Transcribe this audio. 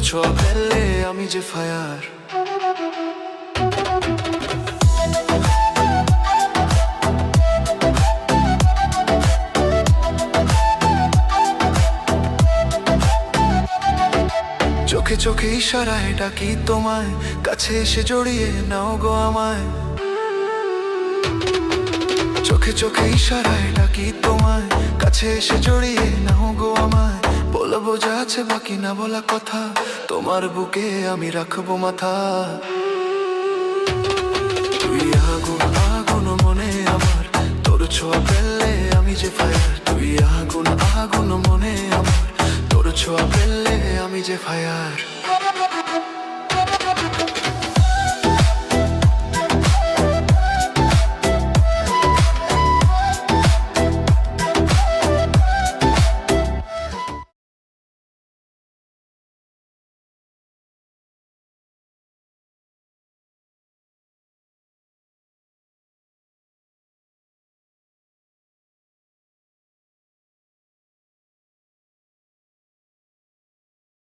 ছোঁয়া পেলে আমি যে ফায়ার। চোখে চোখে ইশারায় ডাকি তোমায়, কাছে এসে জড়িয়ে নাও গো আমায়। চোখে চোখে ইশারায় ডাকি তোমায়, কাছে এসে জড়িয়ে নাও গো আমায়। বলবো যা আছে বাকি না বলা কথা, তোমার বুকে আমি রাখবো মাথা। তুই আগুন আগুন মনে আমার, তোর ছোঁয়া পেলে আমি যে ফায়ার। তুই আগুন আগুন মনে আমার, তোর ছোঁয়া পেলে আমি যে ফায়ার।